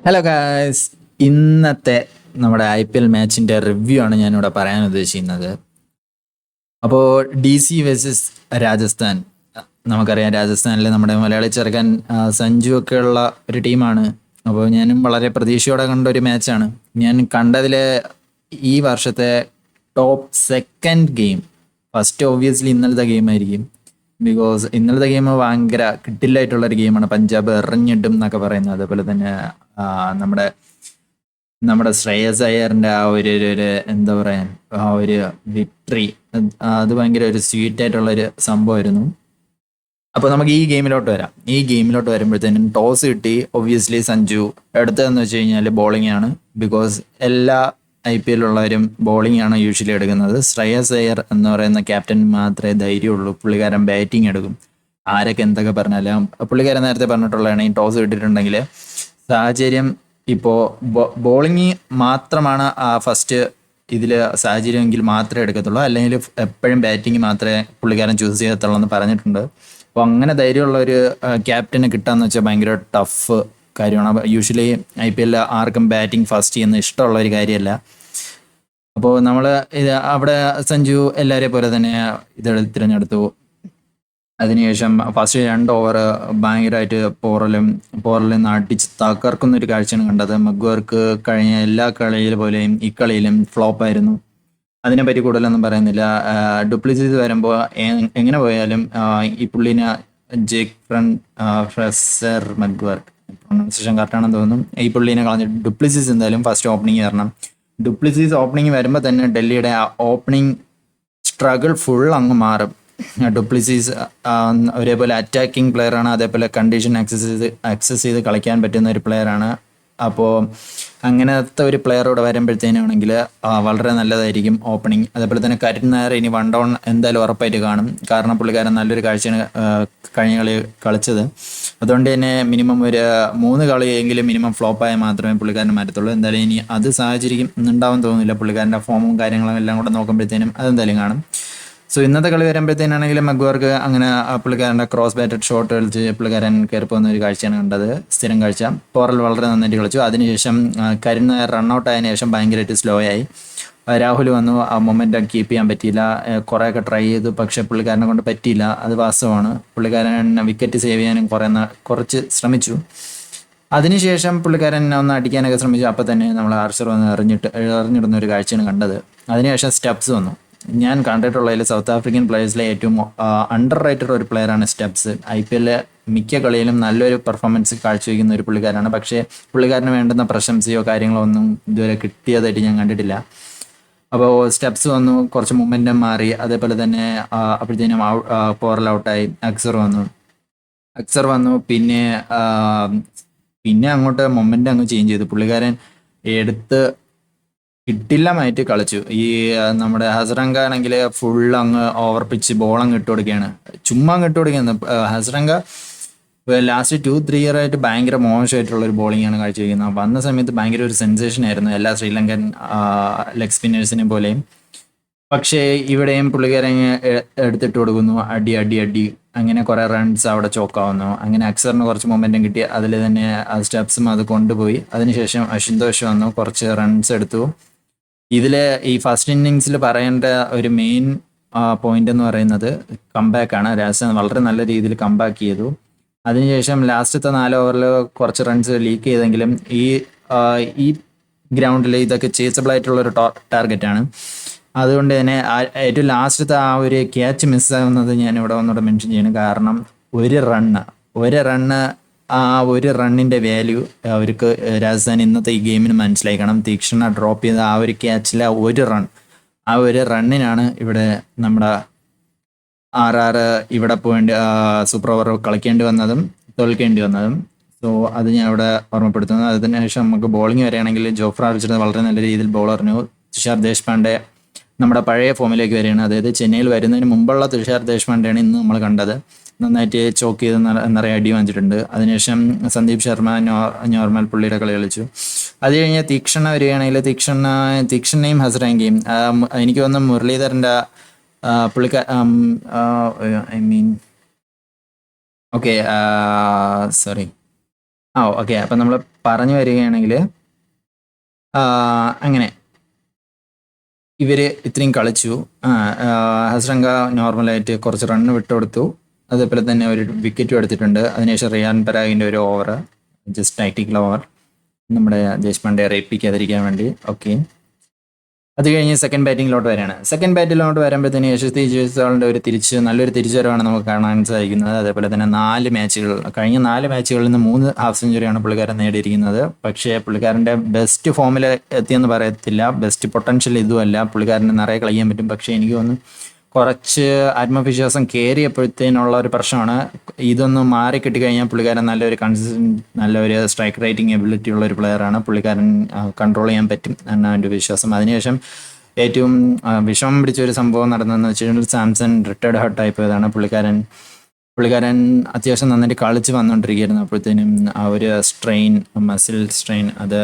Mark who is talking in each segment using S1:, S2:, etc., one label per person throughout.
S1: Hello guys, ഇന്നത്തെ നമ്മുടെ IPL മാച്ചിൻ്റെ review ആണ് ഞാനിവിടെ പറയാൻ ഉദ്ദേശിക്കുന്നത്. അപ്പോൾ DC വേഴ്സസ് രാജസ്ഥാൻ. നമുക്കറിയാം രാജസ്ഥാനിൽ നമ്മുടെ മലയാളി ചെറുക്കൻ സഞ്ജു ഒക്കെ ഉള്ള ഒരു ടീമാണ്. അപ്പോൾ ഞാനും വളരെ പ്രതീക്ഷയോടെ കണ്ട ഒരു മാച്ചാണ്. ഞാൻ കണ്ടതിൽ ഈ വർഷത്തെ top second game. First obviously ഇന്നലത്തെ ഗെയിം ആയിരിക്കും. ബിക്കോസ് ഇന്നലത്തെ ഗെയിം ഭയങ്കര കിട്ടില്ലായിട്ടുള്ളൊരു ഗെയിമാണ്. പഞ്ചാബ് എറിഞ്ഞിട്ടും എന്നൊക്കെ പറയുന്നത്. അതുപോലെ തന്നെ ആ, നമ്മുടെ നമ്മുടെ ശ്രേയസ് അയ്യറിന്റെ ആ ഒരു എന്താ പറയാൻ ആ ഒരു വിക്ടറി, അത് ഭയങ്കര ഒരു സ്വീറ്റ് ആയിട്ടുള്ള ഒരു സംഭവമായിരുന്നു. അപ്പോൾ നമുക്ക് ഈ ഗെയിമിലോട്ട് വരാം. ഈ ഗെയിമിലോട്ട് വരുമ്പോഴത്തേനും ടോസ് കിട്ടി. ഒബ്വിയസ്ലി സഞ്ജു എടുത്തതെന്ന് വെച്ച് കഴിഞ്ഞാൽ ബോളിംഗ് ആണ്. ബിക്കോസ് എല്ലാ IPL ഉള്ളവരും ബോളിംഗ് ആണ് യൂഷ്വലി എടുക്കുന്നത്. ശ്രേയസ് അയ്യർ എന്ന് പറയുന്ന ക്യാപ്റ്റൻ മാത്രമേ ധൈര്യമുള്ളൂ. പുള്ളിക്കാരൻ ബാറ്റിംഗ് എടുക്കും. ആരൊക്കെ എന്തൊക്കെ പറഞ്ഞാലും പുള്ളിക്കാരൻ നേരത്തെ പറഞ്ഞിട്ടുള്ളതാണ്, ഈ ടോസ് കിട്ടിയിട്ടുണ്ടെങ്കിൽ സാഹചര്യം ഇപ്പോൾ ബോളിംഗ് മാത്രമാണ് ആ ഫസ്റ്റ് ഇതിൽ സാഹചര്യമെങ്കിൽ മാത്രമേ എടുക്കത്തുള്ളൂ, അല്ലെങ്കിൽ എപ്പോഴും ബാറ്റിംഗ് മാത്രമേ പുള്ളിക്കാരൻ ചൂസ് ചെയ്യത്തുള്ളൂ എന്ന് പറഞ്ഞിട്ടുണ്ട്. അപ്പോൾ അങ്ങനെ ധൈര്യമുള്ള ഒരു ക്യാപ്റ്റനെ കിട്ടാന്ന് വെച്ചാൽ ഭയങ്കര ടഫ് കാര്യമാണ്. യൂഷ്വലി IPL ആർക്കും ബാറ്റിംഗ് ഫസ്റ്റ് ചെയ്യുന്ന ഇഷ്ടമുള്ള ഒരു കാര്യമല്ല. അപ്പോൾ നമ്മൾ ഇത് അവിടെ സഞ്ജു എല്ലാവരെയും പോലെ തന്നെ തിരഞ്ഞെടുത്തു. അതിനുശേഷം ഫസ്റ്റ് 2 ഓവർ ഭയങ്കരമായിട്ട് പോറലിൽ നിന്ന് അടിച്ച് തകർക്കുന്ന ഒരു കാഴ്ചയാണ് കണ്ടത്. മഗ്വാർക്ക് കഴിഞ്ഞ എല്ലാ കളിയിൽ പോലെയും ഈ കളിയിലും ഫ്ലോപ്പായിരുന്നു. അതിനെപ്പറ്റി കൂടുതലൊന്നും പറയുന്നില്ല. ഡുപ്ലിസിസ് വരുമ്പോൾ എങ്ങനെ പോയാലും ഈ പുള്ളിനെ ഫ്രസർ മഗ്വാർക്ക്, പ്രൊണൗൺസിയേഷൻ കറക്റ്റാണെന്ന് തോന്നുന്നു, ഈ പുള്ളീനെ കളഞ്ഞിട്ട് ഡുപ്ലിസിസ് എന്തായാലും ഫസ്റ്റ് ഓപ്പണിംഗ് വരണം. ഡുപ്ലിസിസ് ഓപ്പണിംഗ് വരുമ്പോൾ തന്നെ ഡൽഹിയുടെ ആ ഓപ്പണിംഗ് സ്ട്രഗിൾ ഫുൾ അങ്ങ് മാറും. ഡുപ്ലിസിസ് ഒരേപോലെ അറ്റാക്കിംഗ് പ്ലെയറാണ്, അതേപോലെ കണ്ടീഷൻ ആക്സസ് ചെയ്ത് കളിക്കാൻ പറ്റുന്ന ഒരു പ്ലെയറാണ്. അപ്പോൾ അങ്ങനത്തെ ഒരു പ്ലെയറോട് വരുമ്പോഴത്തേനാണെങ്കിൽ വളരെ നല്ലതായിരിക്കും ഓപ്പണിംഗ്. അതേപോലെ തന്നെ കരുൺ നായർ ഇനി 1 ഡൗൺ എന്തായാലും ഉറപ്പായിട്ട് കാണും. കാരണം പുള്ളിക്കാരൻ നല്ലൊരു കാഴ്ചയാണ് കഴിഞ്ഞ കളി കളിച്ചത്. അതുകൊണ്ട് തന്നെ മിനിമം ഒരു 3 കളിയെങ്കിലും മിനിമം ഫ്ലോപ്പായാൽ മാത്രമേ പുള്ളിക്കാരൻ മാറ്റത്തുള്ളൂ. എന്തായാലും ഇനി അത് സാഹചര്യം ഉണ്ടാവും തോന്നുന്നില്ല. പുള്ളിക്കാരൻ്റെ ഫോമും കാര്യങ്ങളും എല്ലാം കൂടെ നോക്കുമ്പോഴത്തേനും അതെന്തായാലും കാണും. സോ ഇന്നത്തെ കളി വരുമ്പോഴത്തേനാണെങ്കിൽ മഗ്വാർക്ക് അങ്ങനെ പുള്ളിക്കാരൻ്റെ ക്രോസ് ബാറ്റഡ് ഷോട്ട് കളിച്ച് പുള്ളിക്കാരൻ കയറി പോകുന്ന ഒരു കാഴ്ചയാണ് കണ്ടത്, സ്ഥിരം കാഴ്ച. പോറൽ വളരെ നന്നായിട്ട് കളിച്ചു. അതിനുശേഷം കരുൺ നായർ റണ്ണൗട്ട് ആയതിനു ശേഷം ഭയങ്കരമായിട്ട് സ്ലോ ആയി. രാഹുൽ വന്നു, ആ മൊമെൻറ്റം കീപ്പ് ചെയ്യാൻ പറ്റിയില്ല. കുറേയൊക്കെ ട്രൈ ചെയ്തു, പക്ഷേ പുള്ളിക്കാരനെ കൊണ്ട് പറ്റിയില്ല. അത് വാസ്തവമാണ്. പുള്ളിക്കാരൻ വിക്കറ്റ് സേവ് ചെയ്യാനും കുറച്ച് ശ്രമിച്ചു. അതിനുശേഷം പുള്ളിക്കാരൻ ഒന്ന് അടിക്കാനൊക്കെ ശ്രമിച്ചു. അപ്പോൾ തന്നെ നമ്മൾ ആർച്ചർ വന്ന് എറിഞ്ഞിടുന്ന ഒരു കാഴ്ചയാണ് കണ്ടത്. അതിനുശേഷം സ്റ്റെപ്സ് വന്നു. ഞാൻ കണ്ടിട്ടുള്ളതിൽ സൗത്ത് ആഫ്രിക്കൻ പ്ലേയേഴ്സിലെ ഏറ്റവും അണ്ടർ റേറ്റഡ് ഒരു പ്ലെയറാണ് സ്റ്റെപ്സ്. IPL മിക്ക കളിയിലും നല്ലൊരു പെർഫോമൻസ് കാഴ്ചവെക്കുന്ന ഒരു പുള്ളിക്കാരാണ്. പക്ഷേ പുള്ളിക്കാരന് വേണ്ടുന്ന പ്രശംസയോ കാര്യങ്ങളോ ഒന്നും ഇതുവരെ കിട്ടിയതായിട്ട് ഞാൻ കണ്ടിട്ടില്ല. അപ്പോൾ സ്റ്റെപ്സ് വന്നു, കുറച്ച് മൊമെൻറ്റം മാറി. അതേപോലെ തന്നെ അപ്പോഴത്തേനും പോറൽ ഔട്ടായി. അക്സർ വന്നു. പിന്നെ അങ്ങോട്ട് മൊമെൻറ്റം അങ്ങ് ചേഞ്ച് ചെയ്തു. പുള്ളിക്കാരൻ എടുത്ത് കിട്ടില്ലമായിട്ട് കളിച്ചു. ഈ നമ്മുടെ ഹസരംഗ ആണെങ്കിൽ ഫുൾ അങ്ങ് ഓവർ പിച്ച് ബോൾ അങ്ങ് ഇട്ട് കൊടുക്കുകയാണ്, ചുമ്മാ അങ്ങ് ഇട്ട് കൊടുക്കുന്നത്. ഹസരംഗ ലാസ്റ്റ് 2-3 ഇയർ ആയിട്ട് ഭയങ്കര മോശമായിട്ടുള്ള ഒരു ബോളിംഗ് ആണ് കാഴ്ചവെക്കുന്നത്. വന്ന സമയത്ത് ഭയങ്കര ഒരു സെൻസേഷൻ ആയിരുന്നു എല്ലാ ശ്രീലങ്കൻ ലെഗ് സ്പിന്നേഴ്സിനെ പോലെയും. പക്ഷേ ഇവിടെയും പുള്ളിക്കാരൻ എടുത്തിട്ട് കൊടുക്കുന്നു, അടി അടി അടി. അങ്ങനെ കുറേ റൺസ് അവിടെ ചോക്കാവുന്നു. അങ്ങനെ അക്സറിന് കുറച്ച് മൊമെൻറ്റം കിട്ടി. അതിൽ തന്നെ സ്റ്റെപ്സും അത് കൊണ്ടുപോയി. അതിനുശേഷം അശുന്തോഷ് വന്നു, കുറച്ച് റൺസ് എടുത്തു. ഇതിൽ ഈ ഫസ്റ്റ് ഇന്നിങ്സിൽ പറയേണ്ട ഒരു മെയിൻ പോയിന്റ് എന്ന് പറയുന്നത് കംബാക്കാണ്. രാജസ്ഥാൻ വളരെ നല്ല രീതിയിൽ കംബാക്ക് ചെയ്തു. അതിനുശേഷം ലാസ്റ്റത്തെ 4 ഓവറിൽ കുറച്ച് റൺസ് ലീക്ക് ചെയ്തെങ്കിലും ഈ ഗ്രൗണ്ടിൽ ഇതൊക്കെ ചേസബിൾ ആയിട്ടുള്ള ഒരു ടാർഗറ്റാണ്. അതുകൊണ്ട് തന്നെ ഏറ്റവും ലാസ്റ്റത്തെ ആ ഒരു ക്യാച്ച് മിസ്സാകുന്നത് ഞാൻ ഇവിടെ ഒന്നുകൂടെ മെൻഷൻ ചെയ്യണം. കാരണം ഒരു റണ്ണ് ആ ഒരു റണ്ണിൻ്റെ വാല്യൂ അവർക്ക് രാജസ്ഥാൻ ഇന്നത്തെ ഈ ഗെയിമിന് മനസ്സിലാക്കണം. തീക്ഷണ ഡ്രോപ്പ് ചെയ്ത ആ ഒരു ക്യാച്ചിലെ ആ ഒരു റണ്ണിനാണ് ഇവിടെ നമ്മുടെ RR ഇവിടെ പോയിട്ട് സൂപ്പർ ഓവർ കളിക്കേണ്ടി വന്നതും തോൽക്കേണ്ടി വന്നതും. സോ അത് ഞാൻ ഇവിടെ ഓർമ്മപ്പെടുത്തുന്നു. അതിനുശേഷം നമുക്ക് ബോളിംഗ് വരികയാണെങ്കിൽ ജോഫ്ര ആർച്ചർ വളരെ നല്ല രീതിയിൽ ബോൾ എറിഞ്ഞു. തുഷാർ ദേശ്പാണ്ഡെ നമ്മുടെ പഴയ ഫോമിലേക്ക് വരികയാണ്. അതായത് ചെന്നൈയിൽ വരുന്നതിന് മുമ്പുള്ള തുഷാർ ദേശ്പാണ്ഡെയാണ് ഇന്ന് നമ്മൾ കണ്ടത്. നന്നായിട്ട് ചോക്ക് ചെയ്ത് നിറയെ അടി വാങ്ങിച്ചിട്ടുണ്ട്. അതിനുശേഷം സന്ദീപ് ശർമ്മ നോർമൽ പുള്ളിയുടെ കളി കളിച്ചു. അത് കഴിഞ്ഞ് തീക്ഷണ വരികയാണെങ്കിൽ തീക്ഷണയും ഹസരംഗയും എനിക്ക് തോന്നുന്നു മുരളീധരൻ്റെ I mean okay sorry okay. അപ്പം നമ്മൾ പറഞ്ഞു വരികയാണെങ്കിൽ അങ്ങനെ ഇവര് ഇത്രയും കളിച്ചു. ഹസ്രംഗ നോർമലായിട്ട് കുറച്ച് റണ്ണ് വിട്ടുകൊടുത്തു. അതേപോലെ തന്നെ ഒരു വിക്കറ്റും എടുത്തിട്ടുണ്ട്. അതിനുശേഷം റിയാൻ പരാഗിൻ്റെ ഒരു ഓവർ, ജസ്റ്റ് ടാക്ടിക്കൽ ഓവർ, നമ്മുടെ ദേശ്പാണ്ഡെ റേപ്പിക്കാതിരിക്കാൻ വേണ്ടി. ഓക്കെ. അത് കഴിഞ്ഞ് സെക്കൻഡ് ബാറ്റിങ്ങിലോട്ട് വരികയാണ്. സെക്കൻഡ് ബാറ്റിലോട്ട് വരുമ്പോഴത്തേന് യശസ്വി ജയ്സ്വാളിൻ്റെ ഒരു നല്ലൊരു തിരിച്ചുവരവാണ് നമുക്ക് കാണാൻ സാധിക്കുന്നത്. അതേപോലെ തന്നെ 4 മാച്ചുകൾ, കഴിഞ്ഞ 4 മാച്ചുകളിൽ നിന്ന് 3 ഹാഫ് സെഞ്ചുറിയാണ് പുള്ളിക്കാരൻ നേടിയിരിക്കുന്നത്. പക്ഷേ പുള്ളിക്കാരൻ്റെ ബെസ്റ്റ് ഫോമിൽ എത്തിയെന്ന് പറയത്തില്ല, ബെസ്റ്റ് പൊട്ടൻഷ്യൽ ഇതുമല്ല. പുള്ളിക്കാരന് നിറയെ കളിക്കാൻ പറ്റും. പക്ഷേ എനിക്ക് തോന്നുന്നു കുറച്ച് ആത്മവിശ്വാസം കയറിയപ്പോഴത്തേനുള്ള ഒരു പ്രശ്നമാണ്. ഇതൊന്ന് മാറി കിട്ടിക്കഴിഞ്ഞാൽ പുള്ളിക്കാരൻ നല്ലൊരു നല്ലൊരു സ്ട്രൈക്ക് റേറ്റിംഗ് എബിലിറ്റി ഉള്ള ഒരു പ്ലെയറാണ്. പുള്ളിക്കാരൻ കൺട്രോൾ ചെയ്യാൻ പറ്റും എന്നാണ് എൻ്റെ വിശ്വാസം. അതിനുശേഷം ഏറ്റവും വിഷമം പിടിച്ച ഒരു സംഭവം നടന്നതെന്ന് വെച്ച് കഴിഞ്ഞാൽ സാംസൺ റിട്ടയർഡ് ഹർട്ടായി പോയതാണ്. പുള്ളിക്കാരൻ അത്യാവശ്യം നന്നായിട്ട് കളിച്ച് വന്നുകൊണ്ടിരിക്കുകയായിരുന്നു. അപ്പോഴത്തേനും ആ ഒരു മസിൽ സ്ട്രെയിൻ, അത്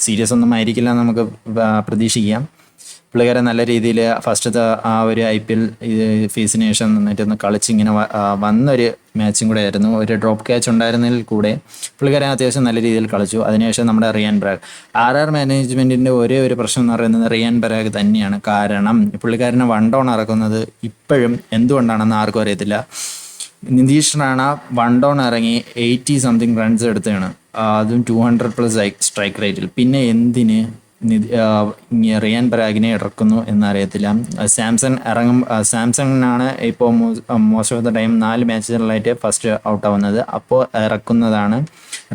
S1: സീരിയസ് ഒന്നും ആയിരിക്കില്ല എന്ന് നമുക്ക് പ്രതീക്ഷിക്കാം. പുള്ളിക്കാരൻ നല്ല രീതിയിൽ ഫസ്റ്റത്തെ ആ ഒരു IPL ഫേസിന് ശേഷം നന്നായിട്ടൊന്ന് കളിച്ചിങ്ങനെ വന്നൊരു മാച്ചും കൂടെ ആയിരുന്നു. ഒരു ഡ്രോപ്പ് ക്യാച്ച് ഉണ്ടായിരുന്നതിൽ കൂടെ പുള്ളിക്കാരൻ അത്യാവശ്യം നല്ല രീതിയിൽ കളിച്ചു. അതിനുശേഷം നമ്മുടെ റിയാൻ പരാഗ്, മാനേജ്മെൻറ്റിൻ്റെ ഒരേ ഒരു പ്രശ്നം എന്ന് പറയുന്നത് റിയാൻ പരാഗ് തന്നെയാണ്. കാരണം പുള്ളിക്കാരനെ 1 ഡൗൺ ഇറക്കുന്നത് ഇപ്പോഴും എന്തുകൊണ്ടാണെന്ന് ആർക്കും അറിയത്തില്ല. നിതീഷ് റാണ 1 ഡൗൺ ഇറങ്ങി 80 സംതിങ് റൺസ് എടുത്തതാണ്, അതും 200+ സ്ട്രൈക്ക് റേറ്റിൽ. പിന്നെ എന്തിന് റിയാൻ പരാഗിനെ ഇറക്കുന്നു എന്നറിയത്തില്ല. സാംസങ്ങിനാണ് ഇപ്പോൾ മോസ്റ്റ് ഓഫ് ദ ടൈം 4 മാച്ചുകളിലായിട്ട് ഫസ്റ്റ് ഔട്ട് ആവുന്നത്. അപ്പോൾ ഇറക്കുന്നതാണ്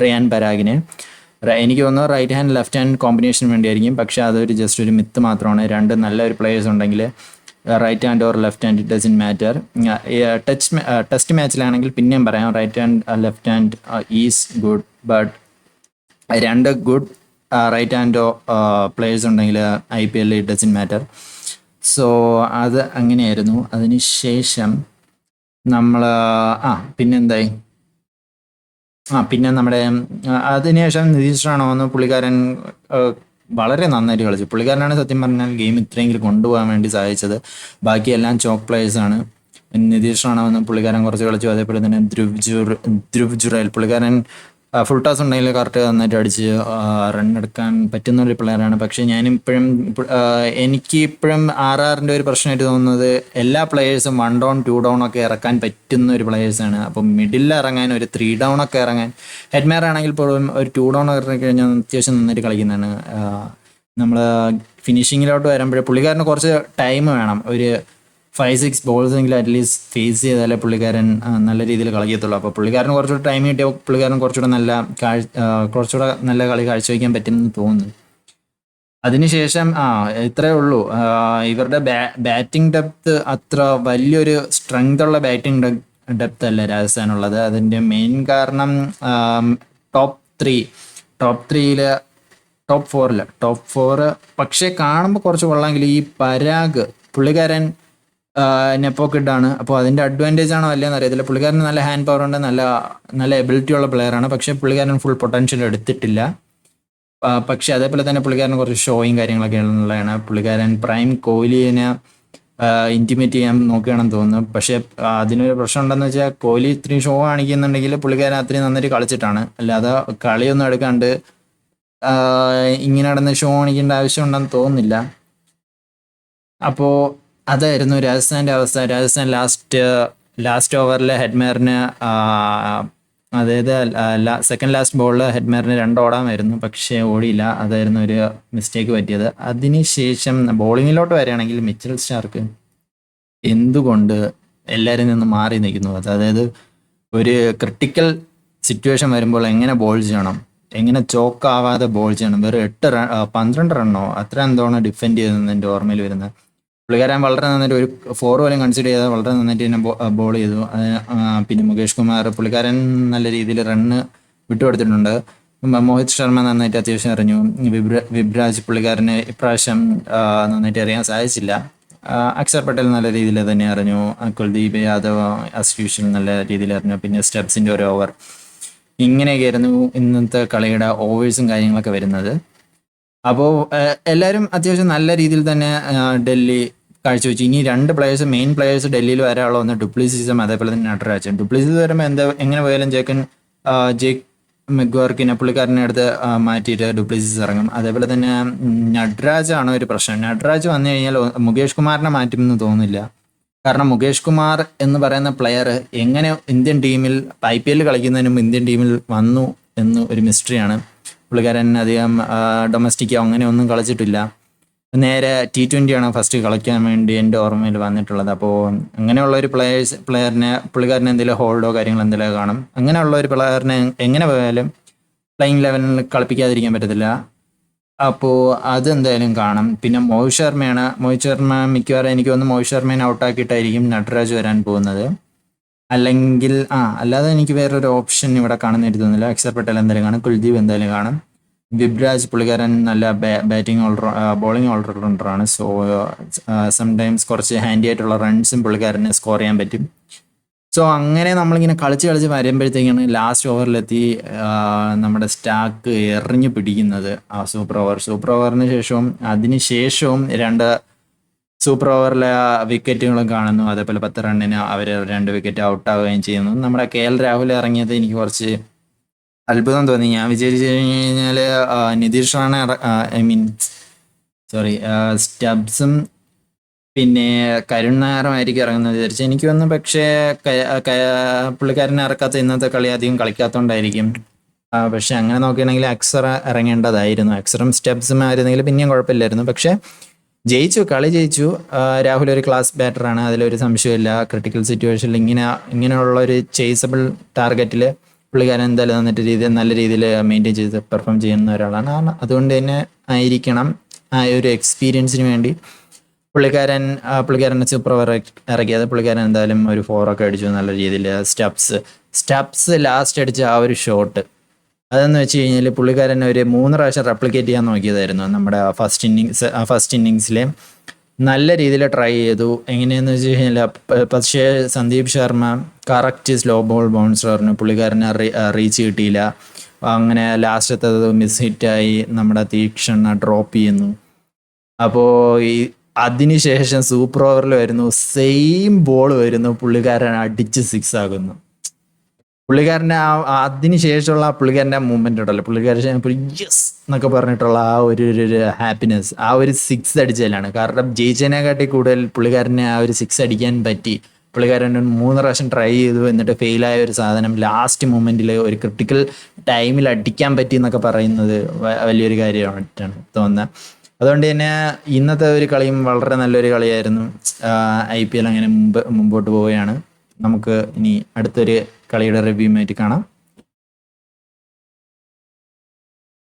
S1: റിയാൻ പരാഗിനെ. എനിക്ക് തോന്നുന്നു റൈറ്റ് ഹാൻഡ് ലെഫ്റ്റ് ഹാൻഡ് കോമ്പിനേഷന് വേണ്ടിയായിരിക്കും. പക്ഷേ അതൊരു ജസ്റ്റ് ഒരു മിത്ത് മാത്രമാണ്. 2 നല്ലൊരു പ്ലേയേഴ്സ് ഉണ്ടെങ്കിൽ right hand or left hand it doesn't matter. Test മാച്ചിലാണെങ്കിൽ പിന്നെയും പറയാം right hand left hand is good, but 2 good right ഹാൻഡോ പ്ലേയേഴ്സ് ഉണ്ടെങ്കിൽ IPL it doesn't matter. So അത് അങ്ങനെയായിരുന്നു. അതിനുശേഷം നമ്മൾ പിന്നെന്തായി പിന്നെ നമ്മുടെ അതിനുശേഷം നിതീഷ് റാണ വന്നു. പുള്ളിക്കാരൻ വളരെ നന്നായിട്ട് കളിച്ചു. പുള്ളിക്കാരനാണ് സത്യം പറഞ്ഞാൽ ഗെയിം ഇത്രയെങ്കിലും കൊണ്ടുപോകാൻ വേണ്ടി സാധിച്ചത്. ബാക്കിയെല്ലാം ചോക്ക് പ്ലേയേഴ്സാണ്. നിതീഷ് റാണ വന്ന് പുള്ളിക്കാരൻ കുറച്ച് കളിച്ചു. അതേപോലെ തന്നെ ധ്രുവ് ജുറേൽ, പുള്ളിക്കാരൻ ഫുൾ ടോസ് ഉണ്ടെങ്കിൽ കറക്റ്റ് നന്നായിട്ട് അടിച്ച് റൺ എടുക്കാൻ പറ്റുന്ന ഒരു പ്ലെയറാണ്. പക്ഷേ എനിക്ക് ഇപ്പോഴും RRൻ്റെ ഒരു പ്രശ്നമായിട്ട് തോന്നുന്നത് എല്ലാ പ്ലെയേഴ്സും 1 ഡൗൺ 2 ഡൗൺ ഒക്കെ ഇറക്കാൻ പറ്റുന്ന ഒരു പ്ലെയേഴ്സാണ്. അപ്പം മിഡിൽ ഇറങ്ങാൻ ഒരു 3 ഡൗൺ ഒക്കെ ഇറങ്ങാൻ, ഹെഡ്മേർ ആണെങ്കിൽ പോലും ഒരു 2 ഡൗൺ ഇറങ്ങി കഴിഞ്ഞാൽ അത്യാവശ്യം നന്നായിട്ട് കളിക്കുന്നതാണ്. നമ്മൾ ഫിനിഷിങ്ങിലോട്ട് വരുമ്പോഴേ പുള്ളിക്കാരന് കുറച്ച് ടൈം വേണം. ഒരു 5-6 ബോൾസ് എങ്കിലും അറ്റ്ലീസ്റ്റ് ഫേസ് ചെയ്താലേ പുള്ളിക്കാരൻ നല്ല രീതിയിൽ കളിക്കത്തുള്ളൂ. അപ്പോൾ പുള്ളിക്കാരന് കുറച്ചുകൂടെ ടൈം കിട്ടിയാൽ പുള്ളിക്കാരൻ കുറച്ചുകൂടെ നല്ല കളി കാഴ്ചവെക്കാൻ പറ്റുമെന്ന് തോന്നുന്നു. അതിനുശേഷം ഇത്രയേ ഉള്ളൂ. ഇവരുടെ ബാറ്റിംഗ് ഡെപ്ത് അത്ര വലിയൊരു സ്ട്രെങ്ത് ഉള്ള ബാറ്റിംഗ് ഡെപ്ത് അല്ല രാജസ്ഥാനുള്ളത്. അതിൻ്റെ മെയിൻ കാരണം ടോപ്പ് 4 പക്ഷേ കാണുമ്പോൾ കുറച്ച് കൊള്ളാമെങ്കിൽ ഈ പരാഗ് പുള്ളിക്കാരൻ നെപ്പോ കിഡാണ്. അപ്പോൾ അതിൻ്റെ അഡ്വാൻറ്റേജ് ആണോ അല്ലയെന്ന് അറിയത്തില്ല. പുള്ളിക്കാരന് നല്ല ഹാൻഡ് പവർ ഉണ്ട്, നല്ല എബിലിറ്റി ഉള്ള പ്ലെയറാണ്. പക്ഷേ പുള്ളിക്കാരൻ ഫുൾ പൊട്ടൻഷ്യൽ എടുത്തിട്ടില്ല. പക്ഷേ അതേപോലെ തന്നെ പുള്ളിക്കാരന് കുറച്ച് ഷോയും കാര്യങ്ങളൊക്കെ ഉള്ളതാണ്. പുള്ളിക്കാരൻ പ്രൈം കോഹ്ലിനെ ഇൻറ്റിമേറ്റ് ചെയ്യാൻ നോക്കുകയാണെന്ന് തോന്നുന്നു. പക്ഷേ അതിനൊരു പ്രശ്നം ഉണ്ടെന്ന് വെച്ചാൽ കോഹ്ലി ഇത്രയും ഷോ കാണിക്കുന്നുണ്ടെങ്കിൽ പുള്ളിക്കാരൻ അത്രയും നന്നായിട്ട് കളിച്ചിട്ടാണ്. അല്ലാതെ കളിയൊന്നും എടുക്കാണ്ട് ഇങ്ങനെ നടന്ന് ഷോ കാണിക്കേണ്ട ആവശ്യമുണ്ടെന്ന് തോന്നുന്നില്ല. അപ്പോൾ അതായിരുന്നു രാജസ്ഥാൻ്റെ അവസ്ഥ. രാജസ്ഥാൻ ലാസ്റ്റ് ഓവറിൽ ഹെഡ്മേറിന്, അതായത് സെക്കൻഡ് ലാസ്റ്റ് ബോളിൽ ഹെഡ്മേറിന് 2 ഓടാമായിരുന്നു, പക്ഷേ ഓടിയില്ല. അതായിരുന്നു ഒരു മിസ്റ്റേക്ക് പറ്റിയത്. അതിനുശേഷം ബോളിങ്ങിലോട്ട് വരികയാണെങ്കിൽ മിച്ചൽ സ്റ്റാർക്ക് എന്തുകൊണ്ട് എല്ലാവരിൽ നിന്നും മാറി നിൽക്കുന്നു? അതായത് ഒരു ക്രിട്ടിക്കൽ സിറ്റുവേഷൻ വരുമ്പോൾ എങ്ങനെ ബോൾ ചെയ്യണം, എങ്ങനെ ചോക്കാവാതെ ബോൾ ചെയ്യണം. വെറും 12 റണ്ണോ അത്ര എന്തോണം ഡിഫെൻഡ് ചെയ്തതെന്ന് എൻ്റെ ഓർമ്മയിൽ വരുന്നത്. പുള്ളിക്കാരൻ വളരെ നന്നായിട്ട് ഒരു 4 പോലും കൺസിഡർ ചെയ്താൽ വളരെ നന്നായിട്ട് തന്നെ ബോൾ ചെയ്തു. പിന്നെ മുകേഷ് കുമാർ പുള്ളിക്കാരൻ നല്ല രീതിയിൽ റണ്ണ് വിട്ടുകൊടുത്തിട്ടുണ്ട്. മോഹിത് ശർമ്മ നന്നായിട്ട് അത്യാവശ്യം എറിഞ്ഞു. വിബ്രാജ് പുള്ളിക്കാരന് ഇപ്രാവശ്യം നന്നായിട്ട് എറിയാൻ സാധിച്ചില്ല. അക്ഷർ പട്ടേൽ നല്ല രീതിയിൽ തന്നെ എറിഞ്ഞു. കുൽദീപ് യാദവ് ആസ് യൂഷ്വൽ നല്ല രീതിയിൽ എറിഞ്ഞു. പിന്നെ സ്റ്റെപ്സിൻ്റെ ഒരു ഓവർ. ഇങ്ങനെയൊക്കെയായിരുന്നു ഇന്നത്തെ കളിയുടെ ഓവേഴ്സും കാര്യങ്ങളൊക്കെ വരുന്നത്. അപ്പോൾ എല്ലാവരും അത്യാവശ്യം നല്ല രീതിയിൽ തന്നെ ഡൽഹി കാഴ്ചവെച്ചു. ഇനി 2 മെയിൻ പ്ലെയേഴ്സ് ഡൽഹിയിൽ വരാനുള്ള ഒന്ന് ഡുപ്ലിസിസും അതേപോലെ തന്നെ നട്രാജും. ഡുപ്ലിസിസ് വരുമ്പോൾ എങ്ങനെ പോയാലും മെഗ്വാർക്കിനെ പുള്ളിക്കാരനെ അടുത്ത് മാറ്റിയിട്ട് ഡുപ്ലിസിസ് ഇറങ്ങും. അതേപോലെ തന്നെ നട്രാജാണ് ഒരു പ്രശ്നം. നട്രാജ് വന്നു കഴിഞ്ഞാൽ മുകേഷ് കുമാറിനെ മാറ്റുമെന്ന് തോന്നുന്നില്ല. കാരണം മുകേഷ് കുമാർ എന്ന് പറയുന്ന പ്ലെയർ എങ്ങനെ ഇന്ത്യൻ ടീമിൽ IPL കളിക്കുന്നതിന് മുമ്പ് ഇന്ത്യൻ ടീമിൽ വന്നു എന്ന് ഒരു മിസ്റ്ററിയാണ്. പുള്ളിക്കാരൻ അധികം ഡൊമസ്റ്റിക്കോ അങ്ങനെ ഒന്നും കളിച്ചിട്ടില്ല. നേരെ T20 ആണ് ഫസ്റ്റ് കളിക്കാൻ വേണ്ടി എൻ്റെ ഓർമ്മയിൽ വന്നിട്ടുള്ളത്. അപ്പോൾ അങ്ങനെയുള്ള ഒരു പ്ലെയറിനെ പുള്ളിക്കാരനെ എന്തെങ്കിലും ഹോൾഡോ കാര്യങ്ങൾ എന്തെങ്കിലും കാണും. അങ്ങനെയുള്ള ഒരു പ്ലെയറിനെ എങ്ങനെ പോയാലും പ്ലേയിങ് ലെവലിൽ കളിപ്പിക്കാതിരിക്കാൻ പറ്റത്തില്ല. അപ്പോൾ അതെന്തായാലും കാണും. പിന്നെ മോഹിത് ശർമ്മ മിക്കവാറും എനിക്ക് തോന്നുന്നു മോഹിത് ശർമ്മേനെ ഔട്ടാക്കിയിട്ടായിരിക്കും നട്രാജ് വരാൻ പോകുന്നത്. അല്ലെങ്കിൽ അല്ലാതെ എനിക്ക് വേറൊരു ഓപ്ഷൻ ഇവിടെ കാണുന്ന തോന്നുന്നില്ല. അക്ഷർ പട്ടേൽ എന്തായാലും കാണും, കുൽദീപ് എന്തായാലും കാണും. വിബ്രാജ് പുള്ളിക്കാരൻ നല്ല ബോളിംഗ് ഓൾറൗണ്ടറാണ്. സോ സംടൈംസ് കുറച്ച് ഹാൻഡി ആയിട്ടുള്ള റൺസും പുള്ളിക്കാരന് സ്കോർ ചെയ്യാൻ പറ്റും. സോ അങ്ങനെ നമ്മളിങ്ങനെ കളിച്ച് വരുമ്പോഴത്തേക്കാണ് ലാസ്റ്റ് ഓവറിലെത്തി നമ്മുടെ സ്റ്റാക്ക് എറിഞ്ഞു പിടിക്കുന്നത് സൂപ്പർ ഓവറിന് ശേഷവും അതിനുശേഷവും 2 സൂപ്പർ ഓവറിലെ വിക്കറ്റുകളും കാണുന്നു. അതേപോലെ 10 റണ്ണിന് അവർ 2 വിക്കറ്റ് ഔട്ടാവുകയും ചെയ്യുന്നു. നമ്മുടെ KL രാഹുൽ ഇറങ്ങിയത് എനിക്ക് കുറച്ച് അത്ഭുതം തോന്നി. ഞാൻ വിചാരിച്ചു കഴിഞ്ഞാൽ നിതീഷ് റാണ സ്റ്റബ്സും പിന്നെ കരുൺ നായറുമായിരിക്കും ഇറങ്ങുന്നത് വിചാരിച്ചു. എനിക്ക് വന്നു, പക്ഷേ പുള്ളിക്കാരനെ ഇറക്കാത്ത ഇന്നത്തെ കളി അധികം കളിക്കാത്തതുകൊണ്ടായിരിക്കും. പക്ഷെ അങ്ങനെ നോക്കുകയാണെങ്കിൽ അക്സർ ഇറങ്ങേണ്ടതായിരുന്നു. അക്സറും സ്റ്റബ്സും ആയിരുന്നെങ്കിൽ പിന്നെയും കുഴപ്പമില്ലായിരുന്നു. പക്ഷെ കളി ജയിച്ചു. രാഹുൽ ഒരു ക്ലാസ് ബാറ്ററാണ്, അതിലൊരു സംശയമില്ല. ക്രിട്ടിക്കൽ സിറ്റുവേഷനിൽ ഇങ്ങനെയുള്ള ഒരു ചേസബിൾ ടാർഗറ്റിൽ പുള്ളിക്കാരൻ എന്തായാലും നല്ല രീതിയിൽ മെയിൻറ്റെയിൻ ചെയ്ത് പെർഫോം ചെയ്യുന്ന ഒരാളാണ്. അതുകൊണ്ട് തന്നെ ആയിരിക്കണം ആ ഒരു എക്സ്പീരിയൻസിന് വേണ്ടി പുള്ളിക്കാരൻ സൂപ്പർ ഓവർ ഇറക്കിയത്. പുള്ളിക്കാരൻ എന്തായാലും ഒരു 4 ഒക്കെ അടിച്ചു നല്ല രീതിയിൽ. സ്റ്റബ്സ് ലാസ്റ്റ് അടിച്ച ആ ഒരു ഷോട്ട് അതെന്ന് വെച്ച് കഴിഞ്ഞാൽ പുള്ളിക്കാരൻ ഒരു 3 പ്രാവശ്യം റെപ്ലിക്കേറ്റ് ചെയ്യാൻ നോക്കിയതായിരുന്നു നമ്മുടെ ഫസ്റ്റ് ഇന്നിങ്സിൽ. നല്ല രീതിയിൽ ട്രൈ ചെയ്തു. എങ്ങനെയാന്ന് വെച്ച് കഴിഞ്ഞാൽ പക്ഷേ Sandeep Sharma correct slow ball ബൗൺസറിന് പുള്ളിക്കാരനെ റീച്ച് കിട്ടിയില്ല. അങ്ങനെ ലാസ്റ്റത്തെ മിസ് ഹിറ്റായി നമ്മുടെ തീക്ഷണ ഡ്രോപ്പ് ചെയ്യുന്നു. അപ്പോൾ അതിനുശേഷം സൂപ്പർ ഓവറിൽ വരുന്നു, സെയിം ബോൾ വരുന്നു, പുള്ളിക്കാരൻ അടിച്ച് 6 ആകുന്നു. പുള്ളിക്കാരൻ്റെ അതിനുശേഷമുള്ള പുള്ളിക്കാരൻ്റെ മൂവ്മെൻ്റ് ഉണ്ടല്ലോ, പുള്ളിക്കാരൻ യെസ് എന്നൊക്കെ പറഞ്ഞിട്ടുള്ള ആ ഒരു ഹാപ്പിനെസ് ആ ഒരു 6 അടിച്ചതിലാണ്. കാരണം ജയിച്ചതിനെക്കാട്ടി കൂടുതൽ പുള്ളിക്കാരനെ ആ ഒരു 6 അടിക്കാൻ പറ്റി. പുള്ളിക്കാരൻ 3 പ്രാവശ്യം ട്രൈ ചെയ്തു, എന്നിട്ട് ഫെയിലായ ഒരു സാധനം ലാസ്റ്റ് മൊമെൻറ്റിൽ ഒരു ക്രിട്ടിക്കൽ ടൈമിൽ അടിക്കാൻ പറ്റി എന്നൊക്കെ പറയുന്നത് വലിയൊരു കാര്യമായിട്ടാണ് തോന്നുന്നത്. അതുകൊണ്ട് തന്നെ ഇന്നത്തെ ഒരു കളിയും വളരെ നല്ലൊരു കളിയായിരുന്നു. IPL അങ്ങനെ മുമ്പോട്ട് പോവുകയാണ്. നമുക്ക് ഇനി അടുത്തൊരു കളിയുടെ റിവ്യൂമായിട്ട് കാണാം.